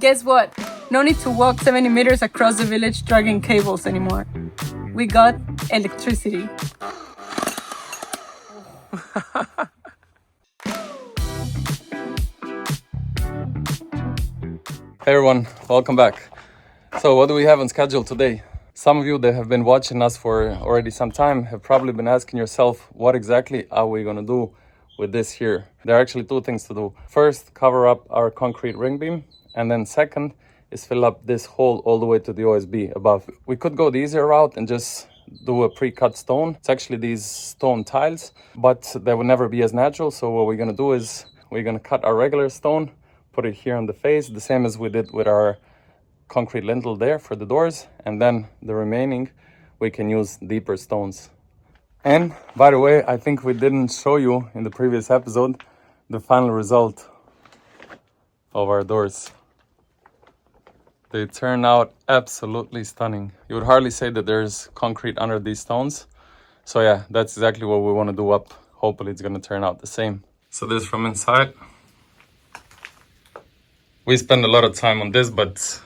guess what? No need to walk 70 meters across the village dragging cables anymore. We got electricity. Hey everyone, welcome back. So what do we have on schedule today? Some of you that have been watching us for already some time have probably been asking yourself, what exactly are we gonna do with this here? There are actually two things to do. First, cover up our concrete ring beam, and then second is fill up this hole all the way to the OSB above. We could go the easier route and just do a pre-cut stone. It's actually these stone tiles, but they will never be as natural. So what we're gonna do is we're gonna cut our regular stone, put it here on the face, the same as we did with our concrete lintel there for the doors, and then the remaining we can use deeper stones. And by the way, I think we didn't show you in the previous episode the final result of our doors. They turn out absolutely stunning. You would hardly say that there's concrete under these stones. So yeah, that's exactly what we want to do up. Hopefully it's going to turn out the same. So this from inside. We spend a lot of time on this, but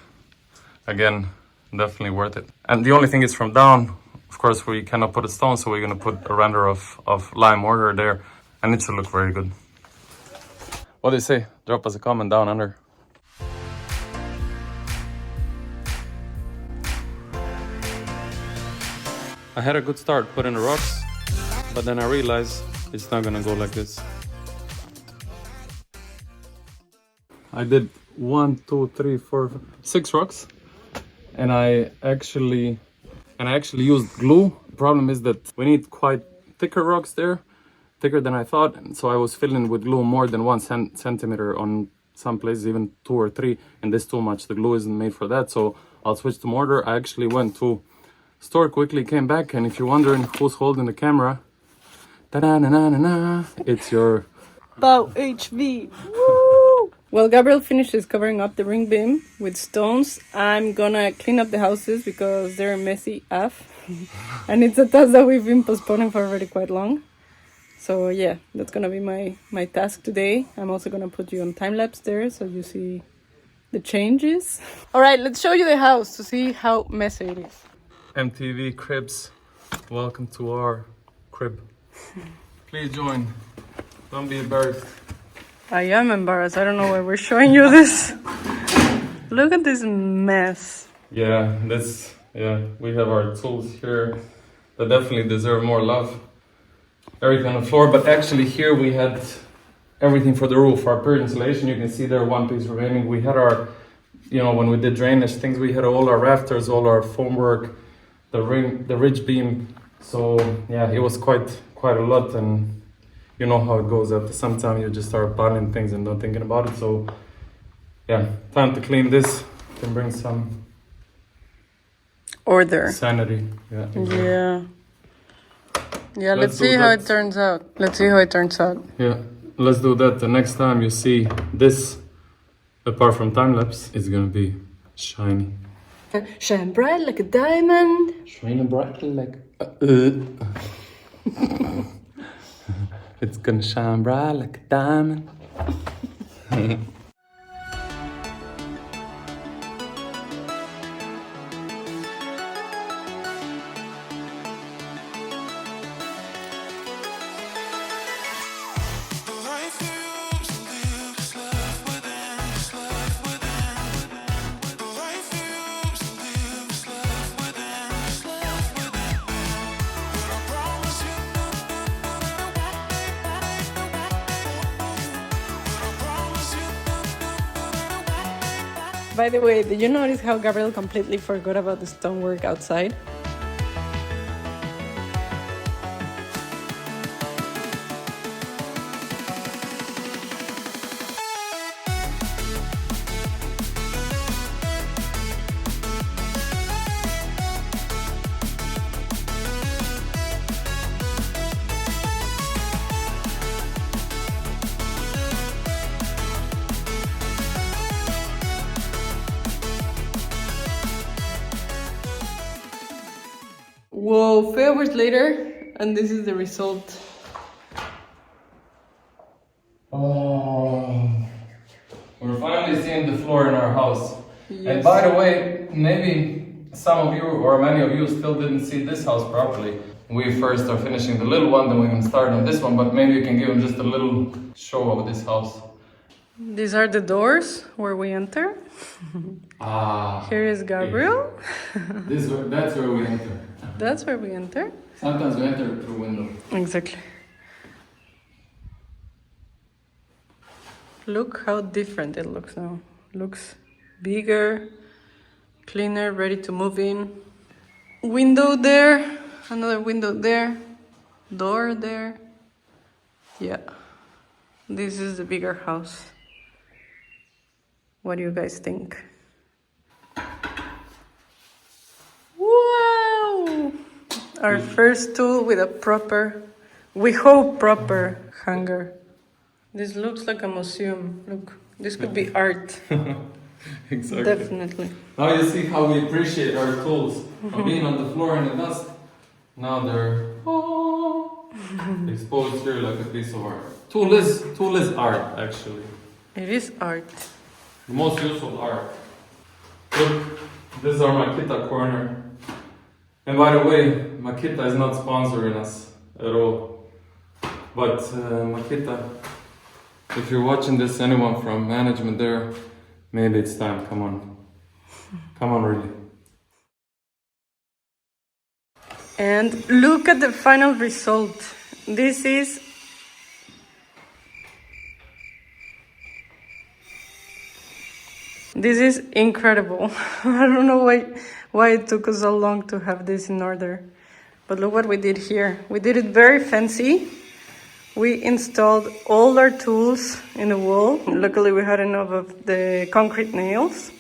again, definitely worth it. And the only thing is from down, of course, we cannot put a stone, so we're going to put a render of lime mortar there, and it should look very good. What do you say? Drop us a comment down under. I had a good start putting the rocks, but then I realized it's not going to go like this. I did 1, 2, 3, 4, 6 rocks, and I actually used glue. The problem is that we need quite thicker rocks there, thicker than I thought, and so I was filling with glue more than 1 centimeter on some places, even 2 or 3, and this is too much. The glue isn't made for that, so I'll switch to mortar. I actually went to store quickly, came back, and if you're wondering who's holding the camera, ta-da-na-na-na-na, it's your PowerHV. Woo! Well, Gabriel finishes covering up the ring beam with stones. I'm gonna clean up the houses because they're messy AF. And it's a task that we've been postponing for already quite long. So yeah, that's gonna be my task today. I'm also gonna put you on time-lapse there so you see the changes. All right, let's show you the house to see how messy it is. MTV Cribs, welcome to our crib. Please join, don't be embarrassed. I am embarrassed. I don't know why we're showing you this. Look at this mess. Yeah, we have our tools here that definitely deserve more love. Everything on the floor, but actually here we had everything for the roof. Our period insulation, you can see there one piece remaining. We had our, when we did drainage things, we had all our rafters, all our foam work, the ridge beam. So yeah, it was quite a lot, and you know how it goes. After some time you just start piling things and not thinking about it. So yeah, time to clean this. Can bring some order, sanity. Yeah, let's see how it turns out. Yeah, let's do that. The next time you see this, apart from time-lapse, it's gonna be shiny. Shine bright like a diamond. Shine bright like it's gonna shine bright like a diamond. By the way, did you notice how Gabriel completely forgot about the stonework outside? Whoa, 3 hours later, and this is the result. Oh, we're finally seeing clean the floor in our house. Yes. And by the way, maybe some of you or many of you still didn't see this house properly. We first are finishing the little one, then we're gonna start on this one, but maybe you can give them just a little show of this house. These are the doors where we enter. Here is Gabriel. That's where we enter. That's where we enter. Sometimes we enter through window. Exactly. Look how different it looks now. Looks bigger, cleaner, ready to move in. Window there, another window there, door there. Yeah, this is the bigger house. What do you guys think? Wow! Our first tool with a proper, we hope proper hanger. This looks like a museum. Look, this could be art. Exactly. Definitely. Now you see how we appreciate our tools. From being on the floor in the dust, now they're exposed here like a piece of art. Tool is art, actually. It is art. The most useful art. Look, this is our Makita corner. And by the way, Makita is not sponsoring us at all. But Makita, if you're watching this, anyone from management there, maybe it's time, come on. Come on, really. And look at the final result. This is incredible. I don't know why it took us so long to have this in order. But look what we did here. We did it very fancy. We installed all our tools in the wall. Luckily we had enough of the concrete nails.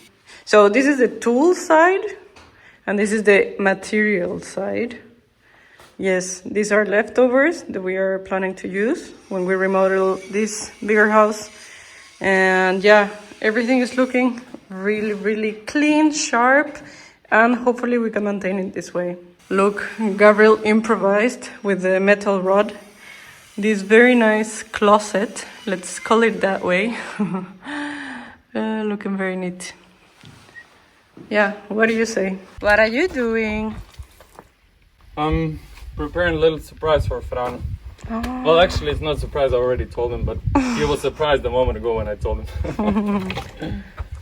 So this is the tool side and this is the material side. Yes, these are leftovers that we are planning to use when we remodel this bigger house. And yeah, everything is looking really, really clean, sharp, and hopefully we can maintain it this way. Look, Gabriel improvised with the metal rod this very nice closet, let's call it that way. Looking very neat. Yeah, what do you say? What are you doing? I'm preparing a little surprise for Frano. Oh. Well, actually, it's not a surprise. I already told him, but he was surprised a moment ago when I told him.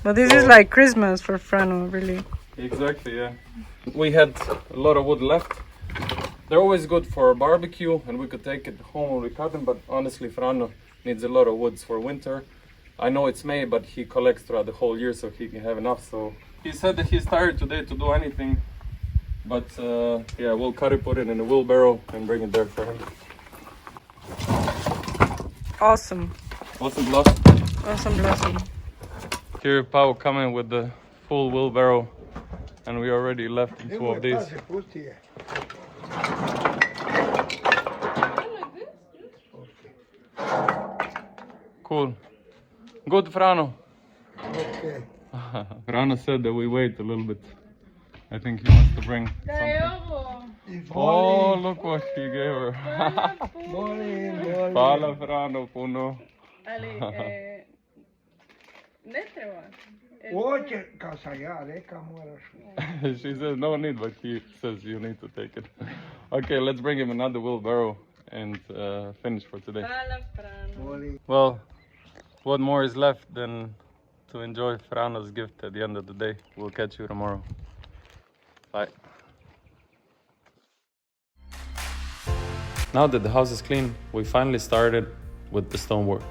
But this is like Christmas for Frano, really. Exactly, yeah. We had a lot of wood left. They're always good for a barbecue, and we could take it home when we cut them, but honestly, Frano needs a lot of woods for winter. I know it's May, but he collects throughout the whole year, so he can have enough. So he said that he's tired today to do anything, but yeah, we'll cut it, put it in a wheelbarrow, and bring it there for him. Awesome. Awesome blossom. Awesome blossom. Here, Pau coming with the full wheelbarrow, and we already left 2 of these. Cool. Good, Frano. Okay. Frano said that we wait a little bit. I think he wants to bring something. Oh, look what he gave her. Fala, Frano, puno. She says no need, but he says you need to take it. Okay, let's bring him another wheelbarrow and finish for today. Well, what more is left than to enjoy Frano's gift at the end of the day. We'll catch you tomorrow. Bye. Now that the house is clean, we finally started with the stonework.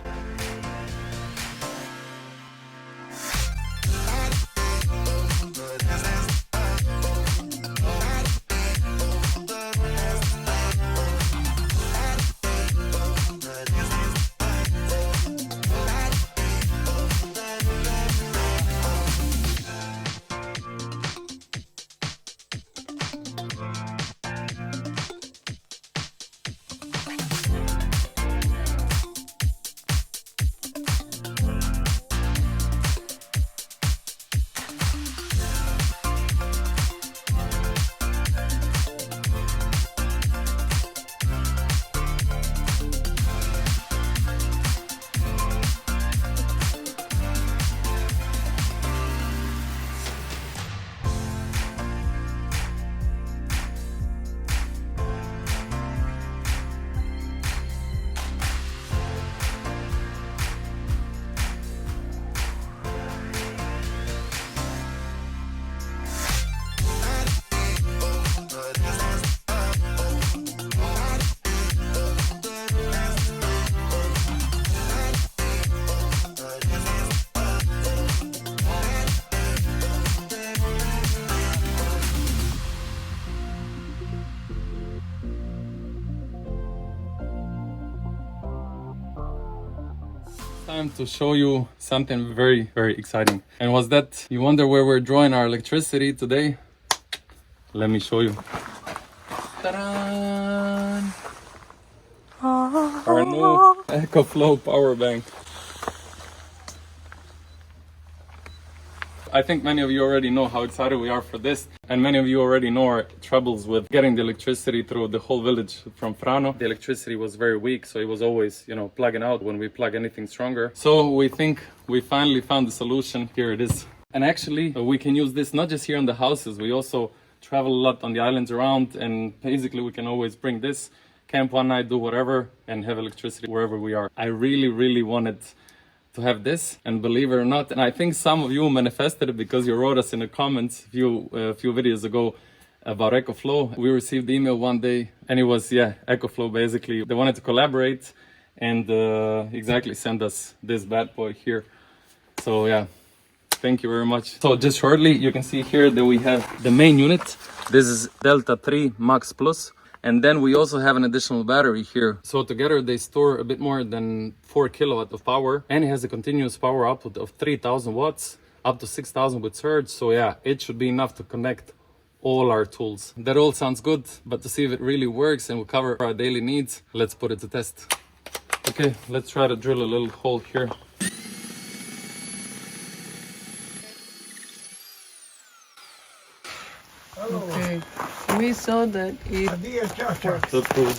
Time to show you something very, very exciting. And was that you wonder where we're drawing our electricity today? Let me show you. Ta-da! Our new Ecoflow power bank. I think many of you already know how excited we are for this, and many of you already know our troubles with getting the electricity through the whole village from Frano. The electricity was very weak, so it was always, plugging out when we plug anything stronger. So we think we finally found the solution. Here it is. And actually, we can use this not just here in the houses, we also travel a lot on the islands around, and basically we can always bring this, camp one night, do whatever, and have electricity wherever we are. I really, really wanted to have this, and believe it or not, and I think some of you manifested it because you wrote us in the comments a few videos ago about Ecoflow. We received the email one day, and it was Ecoflow. Basically they wanted to collaborate and exactly send us this bad boy here. So thank you very much. So just shortly, you can see here that we have the main unit. This is Delta 3 Max Plus. And then we also have an additional battery here. So together they store a bit more than 4 kilowatt of power, and it has a continuous power output of 3000 watts, up to 6000 with surge. So it should be enough to connect all our tools. That all sounds good, but to see if it really works and will cover our daily needs, let's put it to test. Okay, let's try to drill a little hole here. Okay, we saw that it works. That's cool.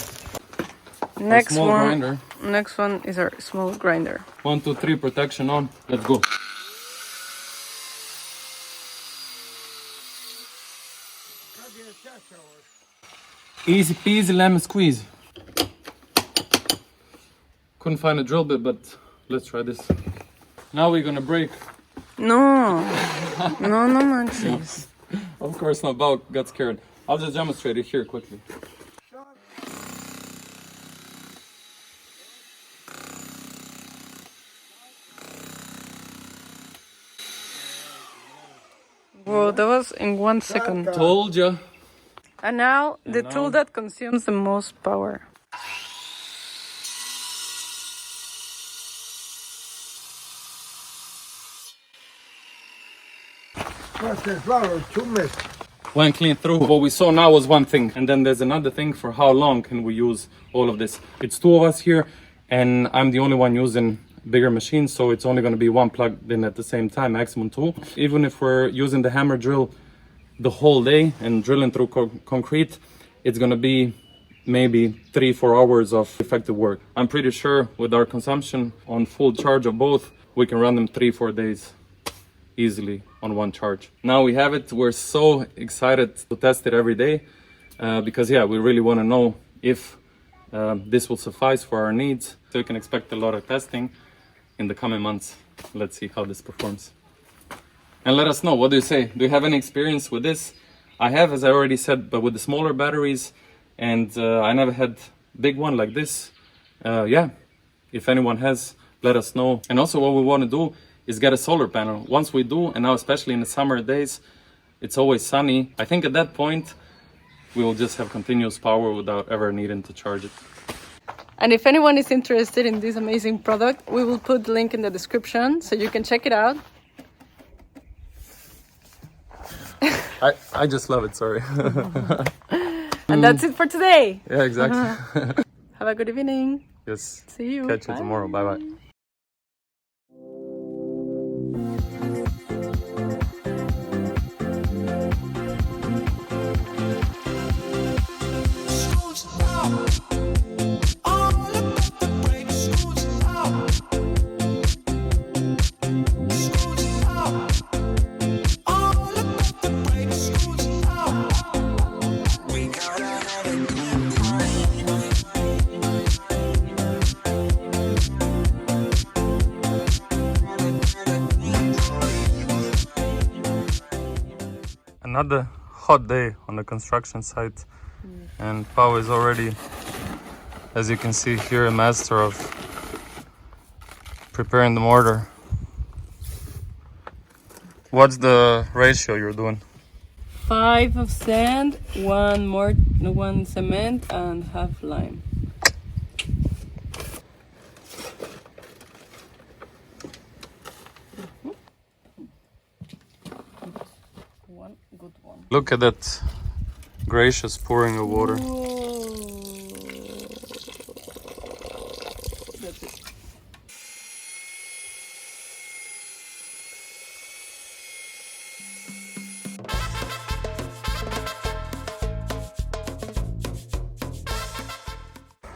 Next one is our small grinder. 1, 2, 3, protection on. Let's go. Easy peasy lemon squeeze. Couldn't find a drill bit, but let's try this. Now we're gonna break. No, Maxis. Of course not. Bao got scared. I'll just demonstrate it here quickly. Whoa, that was in 1 second. Told ya. And now the tool that consumes the most power. Went clean through. What we saw now was one thing, and then there's another thing for how long can we use all of this. It's 2 of us here, and I'm the only one using bigger machines, so it's only going to be one plugged in at the same time, maximum 2. Even if we're using the hammer drill the whole day and drilling through concrete, it's going to be maybe 3-4 hours of effective work. I'm pretty sure with our consumption on full charge of both, we can run them 3-4 days easily on one charge. Now we have it. We're so excited to test it every day because we really want to know if this will suffice for our needs. So you can expect a lot of testing in the coming months. Let's see how this performs. And let us know, what do you say? Do you have any experience with this? I have, as I already said, but with the smaller batteries, and I never had big one like this. If anyone has, let us know. And also what we want to do is get a solar panel. Once we do, and now especially in the summer days, it's always sunny. I think at that point, we will just have continuous power without ever needing to charge it. And if anyone is interested in this amazing product, we will put the link in the description so you can check it out. I just love it, sorry. And that's it for today. Yeah, exactly. Have a good evening. Yes. See you. Catch you tomorrow. Bye-bye. Another hot day on the construction site, and Pau is already, as you can see here, a master of preparing the mortar. What's the ratio you're doing? 5 of sand, 1 cement, and half lime. Look at that gracious pouring of water. Whoa. That's it.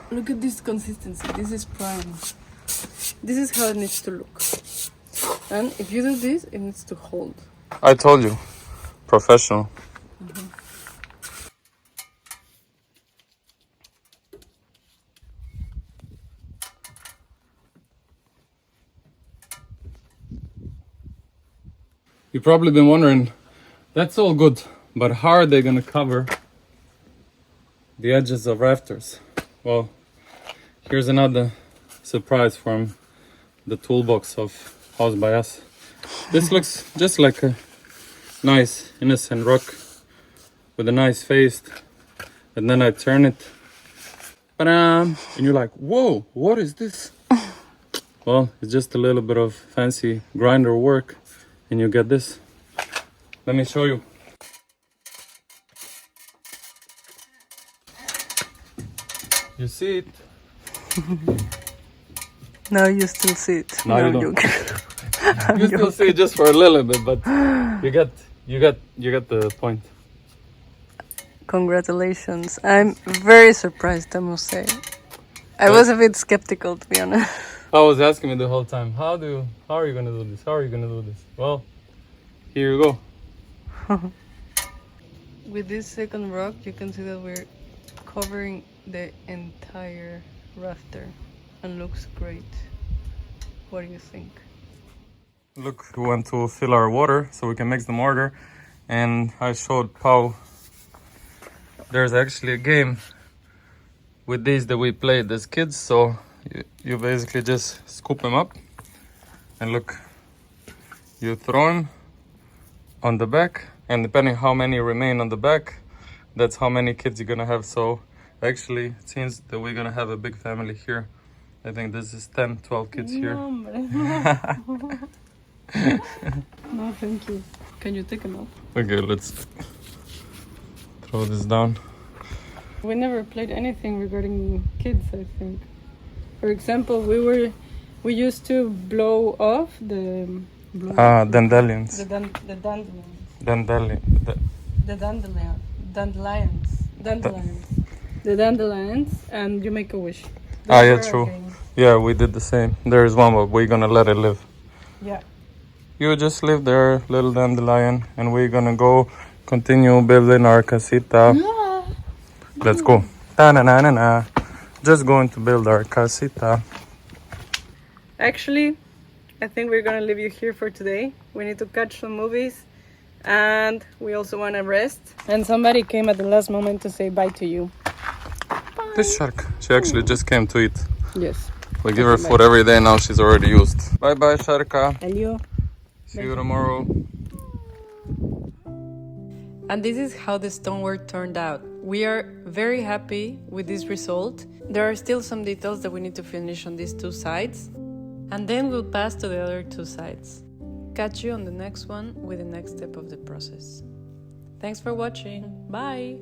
Look at this consistency. This is prime. This is how it needs to look. And if you do this, it needs to hold. I told you, professional. You've probably been wondering, that's all good, but how are they gonna cover the edges of rafters? Well, here's another surprise from the toolbox of HausbyUs. This looks just like a nice innocent rock with a nice face, and then I turn it, and you're like, whoa, what is this? Well, it's just a little bit of fancy grinder work, and you get this. Let me show you. You see it? Now you still see it. No, you don't. You still see it just for a little bit, but you get the point. Congratulations. I'm very surprised, I must say. I was a bit skeptical, to be honest. I was asking me the whole time, how are you gonna do this? How are you gonna do this? Well, here you go. With this second rock, you can see that we're covering the entire rafter and looks great. What do you think? Look, we want to fill our water so we can mix the mortar, and I showed Pau there's actually a game with these that we played as kids. So you basically just scoop them up, and look, you throw them on the back, and depending how many remain on the back, that's how many kids you're gonna have. So actually, it seems that we're gonna have a big family here. I think this is 10-12 kids here. No, thank you. Can you take them out? Okay, let's throw this down. We never played anything regarding kids, I think. For example, we used to blow off the Dandelions. The dandelions. The dandelions, and you make a wish. Yeah, true. Yeah, we did the same. There's one, but we're gonna let it live. Yeah. You just live there, little dandelion, and we're gonna go continue building our casita. Yeah. Let's go. Ta-na-na-na-na. Just going to build our casita. Actually, I think we're gonna leave you here for today. We need to catch some movies, and we also want to rest. And somebody came at the last moment to say bye to you. Bye. This shark, she actually just came to eat. Yes. We give her food every day, now she's already used. Bye bye, Sharka. Hello. See you tomorrow. And this is how the stonework turned out. We are very happy with this result. There are still some details that we need to finish on these two sides, and then we'll pass to the other two sides. Catch you on the next one with the next step of the process. Thanks for watching. Bye!